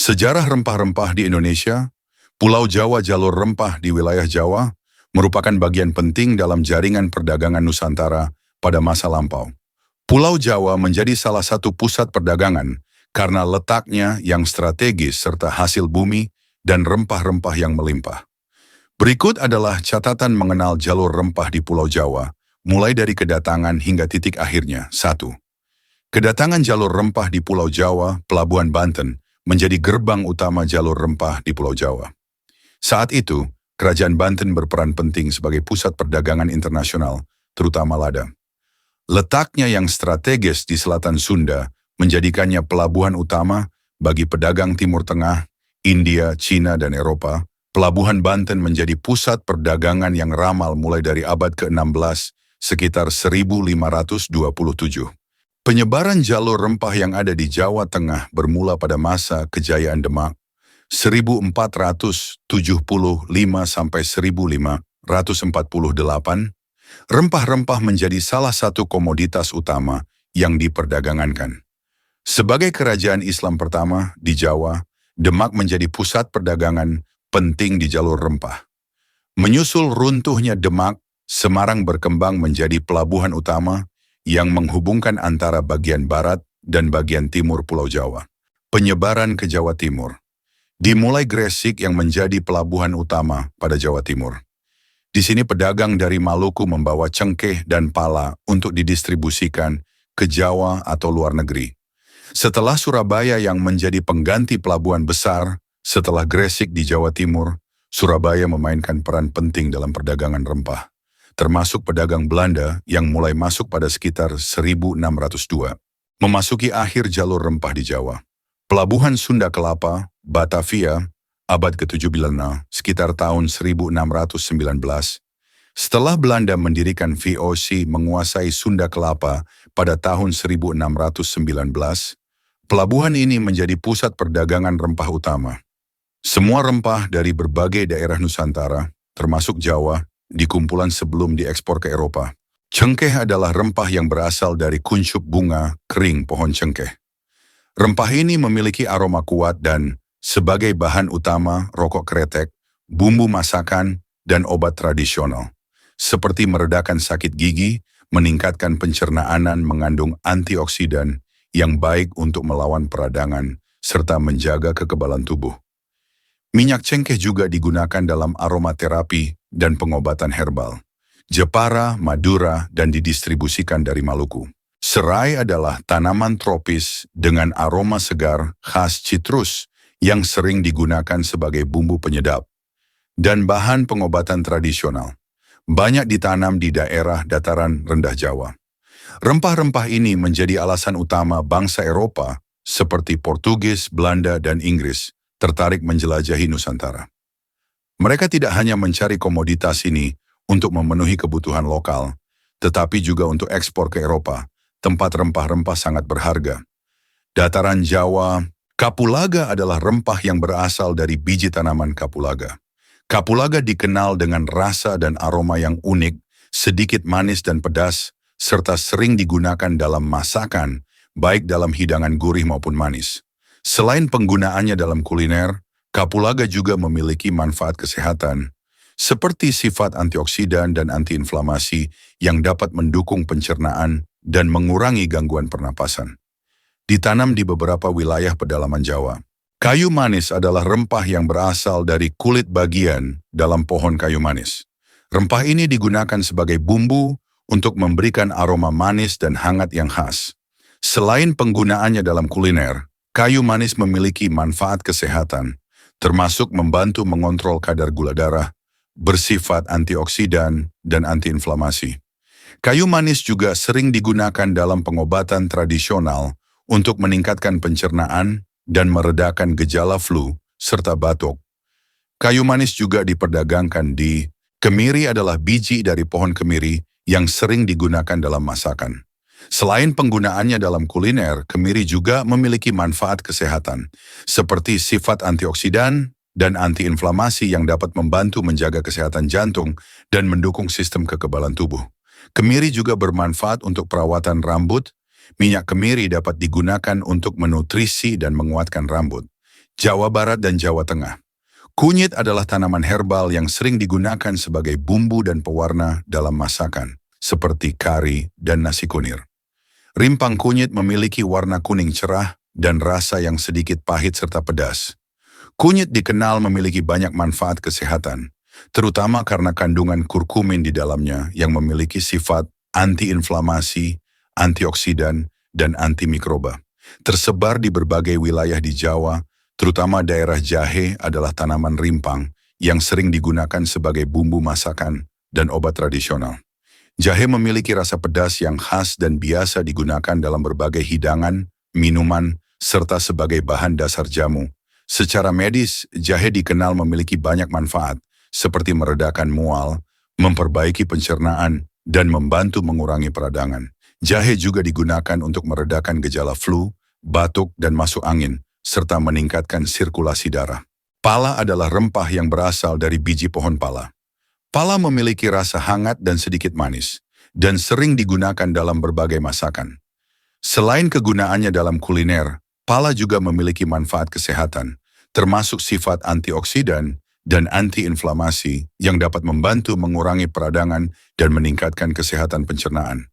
Sejarah rempah-rempah di Indonesia, Pulau Jawa jalur rempah di wilayah Jawa merupakan bagian penting dalam jaringan perdagangan Nusantara pada masa lampau. Pulau Jawa menjadi salah satu pusat perdagangan karena letaknya yang strategis serta hasil bumi dan rempah-rempah yang melimpah. Berikut adalah catatan mengenal jalur rempah di Pulau Jawa, mulai dari kedatangan hingga titik akhirnya. 1. Kedatangan jalur rempah di Pulau Jawa, Pelabuhan Banten, menjadi gerbang utama jalur rempah di Pulau Jawa. Saat itu, Kerajaan Banten berperan penting sebagai pusat perdagangan internasional, terutama lada. Letaknya yang strategis di selatan Sunda menjadikannya pelabuhan utama bagi pedagang Timur Tengah, India, Cina, dan Eropa. Pelabuhan Banten menjadi pusat perdagangan yang ramal mulai dari abad ke-16, sekitar 1527. Penyebaran jalur rempah yang ada di Jawa Tengah bermula pada masa kejayaan Demak, 1475 sampai 1548. Rempah-rempah menjadi salah satu komoditas utama yang diperdagangkan. Sebagai kerajaan Islam pertama di Jawa, Demak menjadi pusat perdagangan penting di jalur rempah. Menyusul runtuhnya Demak, Semarang berkembang menjadi pelabuhan utama yang menghubungkan antara bagian barat dan bagian timur Pulau Jawa. Penyebaran ke Jawa Timur. Dimulai Gresik yang menjadi pelabuhan utama pada Jawa Timur. Di sini pedagang dari Maluku membawa cengkeh dan pala untuk didistribusikan ke Jawa atau luar negeri. Setelah Surabaya yang menjadi pengganti pelabuhan besar, setelah Gresik di Jawa Timur, Surabaya memainkan peran penting dalam perdagangan rempah, termasuk pedagang Belanda yang mulai masuk pada sekitar 1602. Memasuki akhir jalur rempah di Jawa. Pelabuhan Sunda Kelapa, Batavia, abad ke-17, sekitar tahun 1619. Setelah Belanda mendirikan VOC menguasai Sunda Kelapa pada tahun 1619, pelabuhan ini menjadi pusat perdagangan rempah utama. Semua rempah dari berbagai daerah Nusantara, termasuk Jawa, dikumpulan sebelum diekspor ke Eropa. Cengkeh adalah rempah yang berasal dari kuncup bunga kering pohon cengkeh. Rempah ini memiliki aroma kuat dan sebagai bahan utama rokok kretek, bumbu masakan, dan obat tradisional. Seperti meredakan sakit gigi, meningkatkan pencernaan, mengandung antioksidan yang baik untuk melawan peradangan, serta menjaga kekebalan tubuh. Minyak cengkeh juga digunakan dalam aromaterapi dan pengobatan herbal. Jepara, Madura, dan didistribusikan dari Maluku. Serai adalah tanaman tropis dengan aroma segar khas citrus yang sering digunakan sebagai bumbu penyedap dan bahan pengobatan tradisional. Banyak ditanam di daerah dataran rendah Jawa. Rempah-rempah ini menjadi alasan utama bangsa Eropa seperti Portugis, Belanda, dan Inggris tertarik menjelajahi Nusantara. Mereka tidak hanya mencari komoditas ini untuk memenuhi kebutuhan lokal, tetapi juga untuk ekspor ke Eropa, tempat rempah-rempah sangat berharga. Dataran Jawa, kapulaga adalah rempah yang berasal dari biji tanaman kapulaga. Kapulaga dikenal dengan rasa dan aroma yang unik, sedikit manis dan pedas, serta sering digunakan dalam masakan, baik dalam hidangan gurih maupun manis. Selain penggunaannya dalam kuliner, kapulaga juga memiliki manfaat kesehatan, seperti sifat antioksidan dan antiinflamasi yang dapat mendukung pencernaan dan mengurangi gangguan pernapasan. Ditanam di beberapa wilayah pedalaman Jawa. Kayu manis adalah rempah yang berasal dari kulit bagian dalam pohon kayu manis. Rempah ini digunakan sebagai bumbu untuk memberikan aroma manis dan hangat yang khas. Selain penggunaannya dalam kuliner, kayu manis memiliki manfaat kesehatan, termasuk membantu mengontrol kadar gula darah, bersifat antioksidan, dan antiinflamasi. Kayu manis juga sering digunakan dalam pengobatan tradisional untuk meningkatkan pencernaan dan meredakan gejala flu serta batuk. Kayu manis juga diperdagangkan di kemiri adalah biji dari pohon kemiri yang sering digunakan dalam masakan. Selain penggunaannya dalam kuliner, kemiri juga memiliki manfaat kesehatan, seperti sifat antioksidan dan antiinflamasi yang dapat membantu menjaga kesehatan jantung dan mendukung sistem kekebalan tubuh. Kemiri juga bermanfaat untuk perawatan rambut. Minyak kemiri dapat digunakan untuk menutrisi dan menguatkan rambut. Jawa Barat dan Jawa Tengah. Kunyit adalah tanaman herbal yang sering digunakan sebagai bumbu dan pewarna dalam masakan, seperti kari dan nasi kunir. Rimpang kunyit memiliki warna kuning cerah dan rasa yang sedikit pahit serta pedas. Kunyit dikenal memiliki banyak manfaat kesehatan, terutama karena kandungan kurkumin di dalamnya yang memiliki sifat antiinflamasi, antioksidan, dan antimikroba. Tersebar di berbagai wilayah di Jawa, terutama daerah Jahe adalah tanaman rimpang yang sering digunakan sebagai bumbu masakan dan obat tradisional. Jahe memiliki rasa pedas yang khas dan biasa digunakan dalam berbagai hidangan, minuman, serta sebagai bahan dasar jamu. Secara medis, jahe dikenal memiliki banyak manfaat, seperti meredakan mual, memperbaiki pencernaan, dan membantu mengurangi peradangan. Jahe juga digunakan untuk meredakan gejala flu, batuk, dan masuk angin, serta meningkatkan sirkulasi darah. Pala adalah rempah yang berasal dari biji pohon pala. Pala memiliki rasa hangat dan sedikit manis, dan sering digunakan dalam berbagai masakan. Selain kegunaannya dalam kuliner, pala juga memiliki manfaat kesehatan, termasuk sifat antioksidan dan antiinflamasi yang dapat membantu mengurangi peradangan dan meningkatkan kesehatan pencernaan.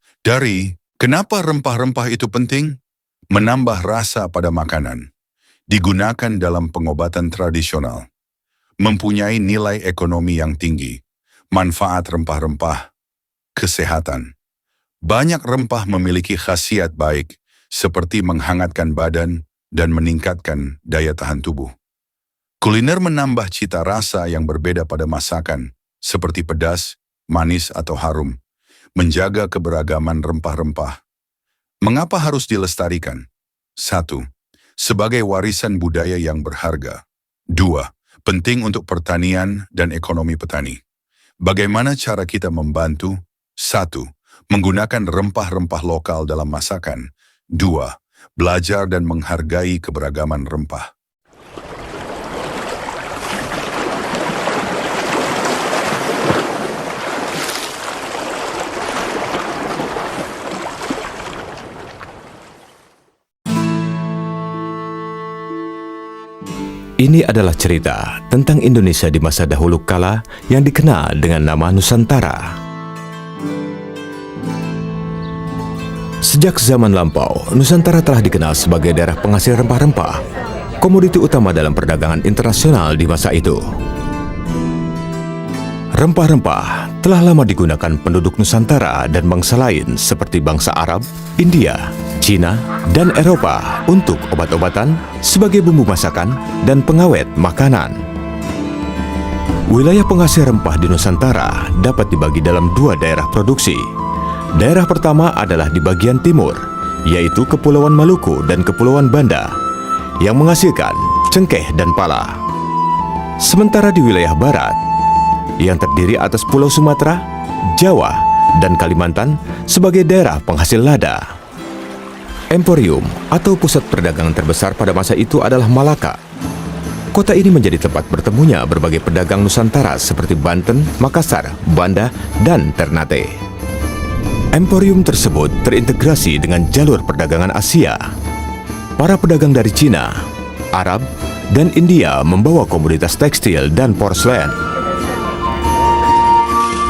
Kenapa rempah-rempah itu penting? Menambah rasa pada makanan. Digunakan dalam pengobatan tradisional. Mempunyai nilai ekonomi yang tinggi. Manfaat rempah-rempah. Kesehatan. Banyak rempah memiliki khasiat baik, seperti menghangatkan badan dan meningkatkan daya tahan tubuh. Kuliner menambah cita rasa yang berbeda pada masakan, seperti pedas, manis, atau harum. Menjaga keberagaman rempah-rempah. Mengapa harus dilestarikan? 1. Sebagai warisan budaya yang berharga. 2. Penting untuk pertanian dan ekonomi petani. Bagaimana cara kita membantu? 1. Menggunakan rempah-rempah lokal dalam masakan. 2. Belajar dan menghargai keberagaman rempah. Ini adalah cerita tentang Indonesia di masa dahulu kala yang dikenal dengan nama Nusantara. Sejak zaman lampau, Nusantara telah dikenal sebagai daerah penghasil rempah-rempah, komoditi utama dalam perdagangan internasional di masa itu. Rempah-rempah telah lama digunakan penduduk Nusantara dan bangsa lain seperti bangsa Arab, India, Cina, dan Eropa untuk obat-obatan, sebagai bumbu masakan, dan pengawet makanan. Wilayah penghasil rempah di Nusantara dapat dibagi dalam 2 daerah produksi. Daerah pertama adalah di bagian timur, yaitu Kepulauan Maluku dan Kepulauan Banda, yang menghasilkan cengkeh dan pala. Sementara di wilayah barat, yang terdiri atas Pulau Sumatera, Jawa, dan Kalimantan sebagai daerah penghasil lada. Emporium atau pusat perdagangan terbesar pada masa itu adalah Malaka. Kota ini menjadi tempat bertemunya berbagai pedagang Nusantara seperti Banten, Makassar, Banda, dan Ternate. Emporium tersebut terintegrasi dengan jalur perdagangan Asia. Para pedagang dari Cina, Arab, dan India membawa komoditas tekstil dan porselen.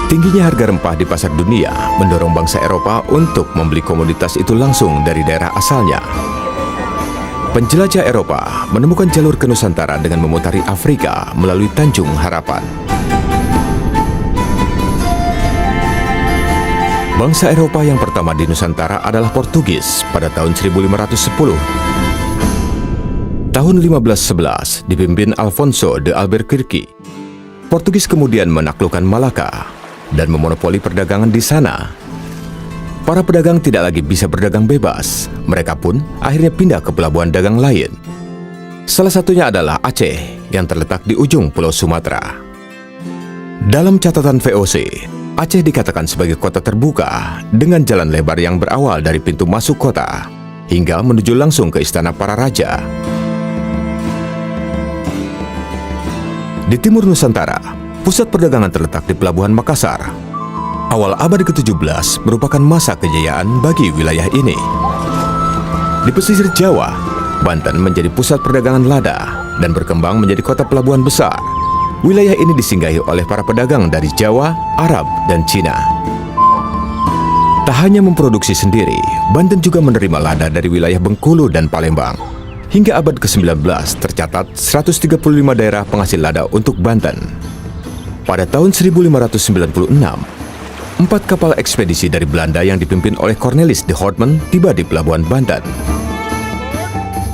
Tingginya harga rempah di pasar dunia mendorong bangsa Eropa untuk membeli komoditas itu langsung dari daerah asalnya. Penjelajah Eropa menemukan jalur ke Nusantara dengan memutari Afrika melalui Tanjung Harapan. Bangsa Eropa yang pertama di Nusantara adalah Portugis pada tahun 1510. Tahun 1511 dipimpin Alfonso de Albuquerque. Portugis kemudian menaklukkan Malaka dan memonopoli perdagangan di sana. Para pedagang tidak lagi bisa berdagang bebas. Mereka pun akhirnya pindah ke pelabuhan dagang lain. Salah satunya adalah Aceh yang terletak di ujung Pulau Sumatera. Dalam catatan VOC, Aceh dikatakan sebagai kota terbuka dengan jalan lebar yang berawal dari pintu masuk kota hingga menuju langsung ke istana para raja. Di timur Nusantara, pusat perdagangan terletak di Pelabuhan Makassar. Awal abad ke-17 merupakan masa kejayaan bagi wilayah ini. Di pesisir Jawa, Banten menjadi pusat perdagangan lada. dan berkembang menjadi kota pelabuhan besar. Wilayah ini disinggahi oleh para pedagang dari Jawa, Arab, dan Cina. Tak hanya memproduksi sendiri, Banten juga menerima lada dari wilayah Bengkulu dan Palembang. Hingga abad ke-19 tercatat 135 daerah penghasil lada untuk Banten. Pada tahun 1596, 4 kapal ekspedisi dari Belanda yang dipimpin oleh Cornelis de Houtman tiba di pelabuhan Banten.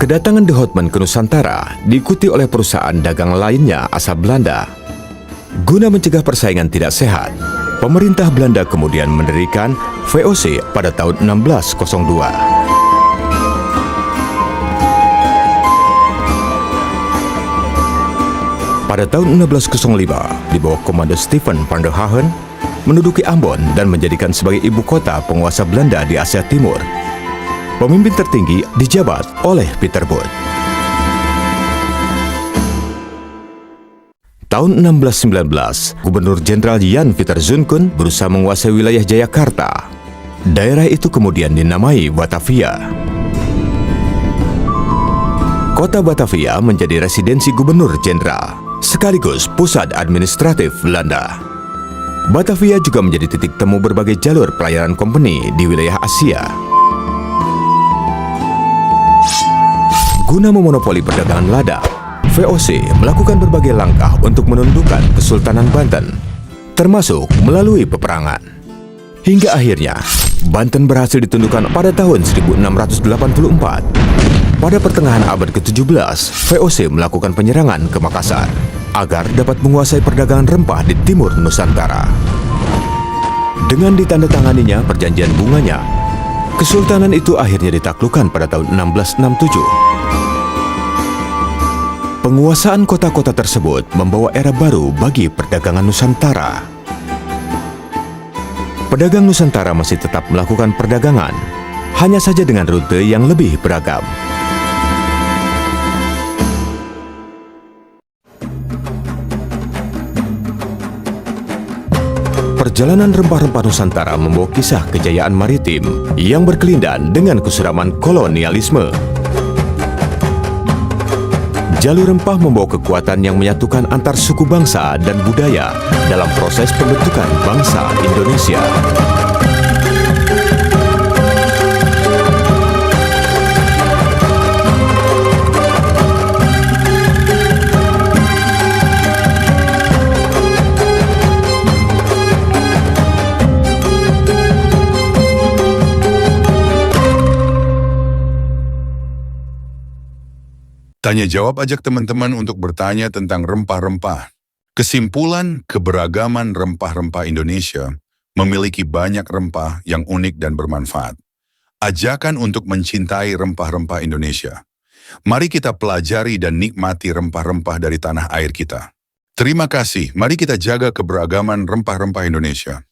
Kedatangan de Houtman ke Nusantara diikuti oleh perusahaan dagang lainnya asal Belanda. Guna mencegah persaingan tidak sehat, pemerintah Belanda kemudian mendirikan VOC pada tahun 1602. Pada tahun 1605, di bawah komando Stephen van der Hagen, menduduki Ambon dan menjadikan sebagai ibu kota penguasa Belanda di Asia Timur. Pemimpin tertinggi dijabat oleh Pieter Both. Tahun 1619, Gubernur Jenderal Jan Pieter Zonkun berusaha menguasai wilayah Jayakarta. Daerah itu kemudian dinamai Batavia. Kota Batavia menjadi residensi Gubernur Jenderal, sekaligus pusat administratif Belanda. Batavia juga menjadi titik temu berbagai jalur pelayaran kompeni di wilayah Asia. Guna memonopoli perdagangan lada, VOC melakukan berbagai langkah untuk menundukkan Kesultanan Banten, termasuk melalui peperangan. Hingga akhirnya, Banten berhasil ditundukkan pada tahun 1684. Pada pertengahan abad ke-17, VOC melakukan penyerangan ke Makassar agar dapat menguasai perdagangan rempah di timur Nusantara. Dengan ditandatanganinya perjanjian bunganya, Kesultanan itu akhirnya ditaklukkan pada tahun 1667. Penguasaan kota-kota tersebut membawa era baru bagi perdagangan Nusantara. Pedagang Nusantara masih tetap melakukan perdagangan, hanya saja dengan rute yang lebih beragam. Perjalanan rempah-rempah Nusantara membawa kisah kejayaan maritim yang berkelindan dengan kesuraman kolonialisme. Jalur rempah membawa kekuatan yang menyatukan antar suku bangsa dan budaya dalam proses pembentukan bangsa Indonesia. Tanya jawab ajak teman-teman untuk bertanya tentang rempah-rempah. Kesimpulan, keberagaman rempah-rempah Indonesia memiliki banyak rempah yang unik dan bermanfaat. Ajakan untuk mencintai rempah-rempah Indonesia. Mari kita pelajari dan nikmati rempah-rempah dari tanah air kita. Terima kasih, mari kita jaga keberagaman rempah-rempah Indonesia.